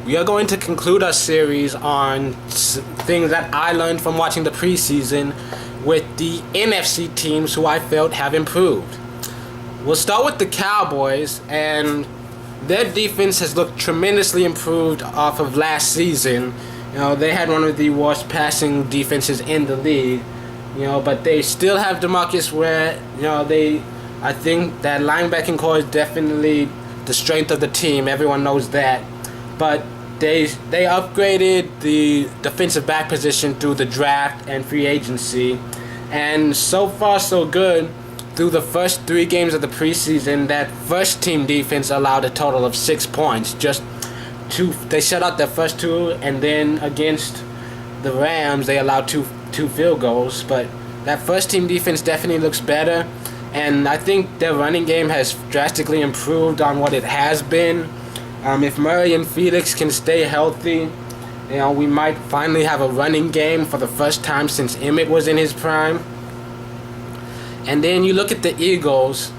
we are going to conclude our series on things that I learned from watching the preseason with the NFC teams who I felt have improved. We'll start with the Cowboys, and their defense has looked tremendously improved off of last season. They had one of the worst passing defenses in the league, but they still have DeMarcus Ware. I think that linebacking core is definitely the strength of the team. Everyone knows that. But they upgraded the defensive back position through the draft and free agency. And so far, so good. Through the first 3 games of the preseason, that first team defense allowed a total of 6 points. They shut out their first 2, and then against the Rams, they allowed two field goals. But that first team defense definitely looks better. And I think their running game has drastically improved on what it has been. If Murray and Felix can stay healthy, we might finally have a running game for the first time since Emmett was in his prime. And then you look at the Eagles.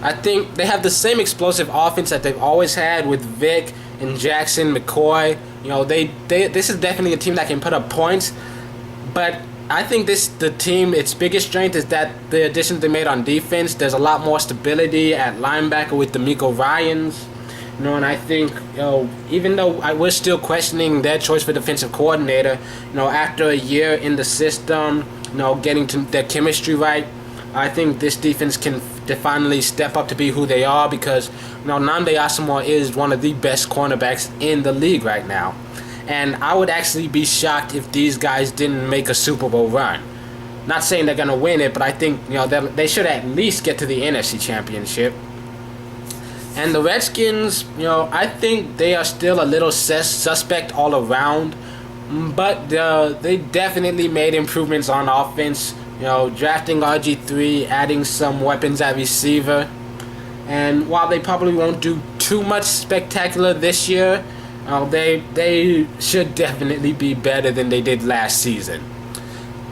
I think they have the same explosive offense that they've always had with Vic and Jackson, McCoy. This is definitely a team that can put up points. But I think its biggest strength is that the additions they made on defense. There's a lot more stability at linebacker with DeMeco Ryans. And I think, even though we're still questioning their choice for defensive coordinator, after a year in the system, getting to their chemistry right, I think this defense can finally step up to be who they are because, Nnamdi Asomugha is one of the best cornerbacks in the league right now. And I would actually be shocked if these guys didn't make a Super Bowl run. Not saying they're going to win it, but I think, they should at least get to the NFC Championship. And the Redskins, I think they are still a little suspect all around. But they definitely made improvements on offense. Drafting RG3, adding some weapons at receiver. And while they probably won't do too much spectacular this year, they should definitely be better than they did last season.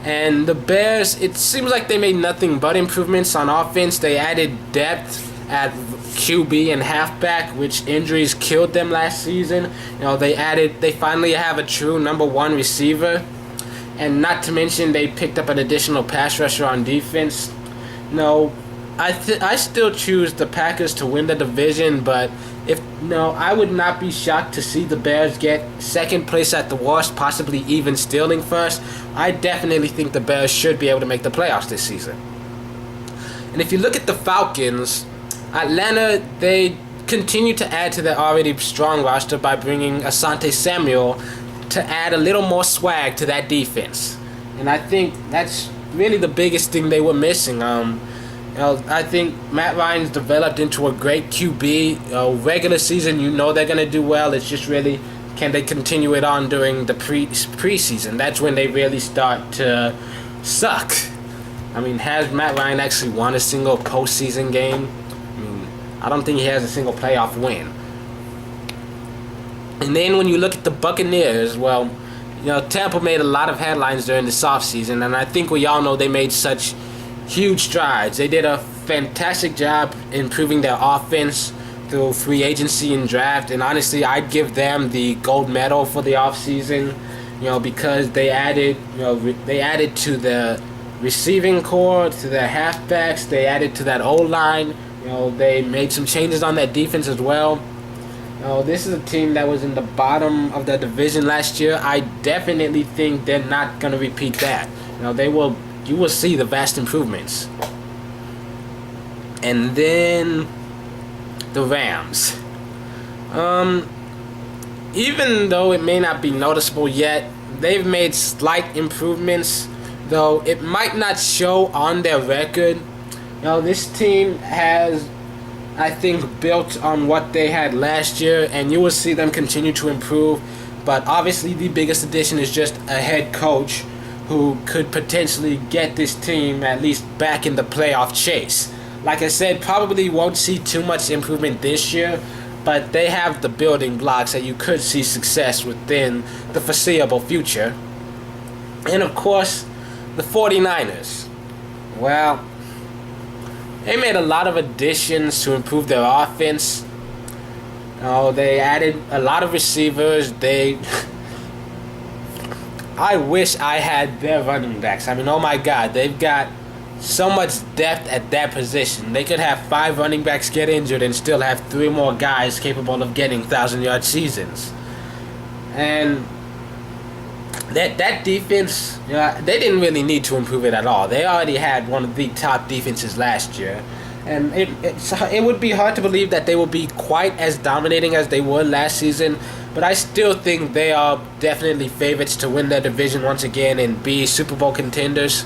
And the Bears, it seems like they made nothing but improvements on offense. They added depth at QB and halfback, which injuries killed them last season. They finally have a true number 1 receiver. And not to mention they picked up an additional pass rusher on defense. I still choose the Packers to win the division, but I would not be shocked to see the Bears get second place at the worst, possibly even stealing first. I definitely think the Bears should be able to make the playoffs this season. And if you look at the Falcons, Atlanta, they continue to add to their already strong roster by bringing Asante Samuel to add a little more swag to that defense. And I think that's really the biggest thing they were missing. I think Matt Ryan's developed into a great QB. Regular season, they're going to do well. It's just really, can they continue it on during the preseason? That's when they really start to suck. Has Matt Ryan actually won a single postseason game? I don't think he has a single playoff win. And then when you look at the Buccaneers, Tampa made a lot of headlines during this offseason, and I think we all know they made such huge strides. They did a fantastic job improving their offense through free agency and draft, and honestly, I'd give them the gold medal for the offseason, because they added to the receiving core, to their halfbacks, they added to that O-line. They made some changes on that defense as well. This is a team that was in the bottom of the division last year. I definitely think they're not going to repeat that. You will see the vast improvements. And then the Rams. Even though it may not be noticeable yet, they've made slight improvements, though it might not show on their record. This team has, I think, built on what they had last year, and you will see them continue to improve. But obviously the biggest addition is just a head coach who could potentially get this team at least back in the playoff chase. Like I said, probably won't see too much improvement this year, but they have the building blocks that you could see success within the foreseeable future. And of course, the 49ers. They made a lot of additions to improve their offense. Oh, they added a lot of receivers. I wish I had their running backs. I mean, oh my God, they've got so much depth at that position. They could have 5 running backs get injured and still have 3 more guys capable of getting 1,000-yard seasons. And that defense, they didn't really need to improve it at all. They already had one of the top defenses last year. And it would be hard to believe that they will be quite as dominating as they were last season. But I still think they are definitely favorites to win their division once again and be Super Bowl contenders.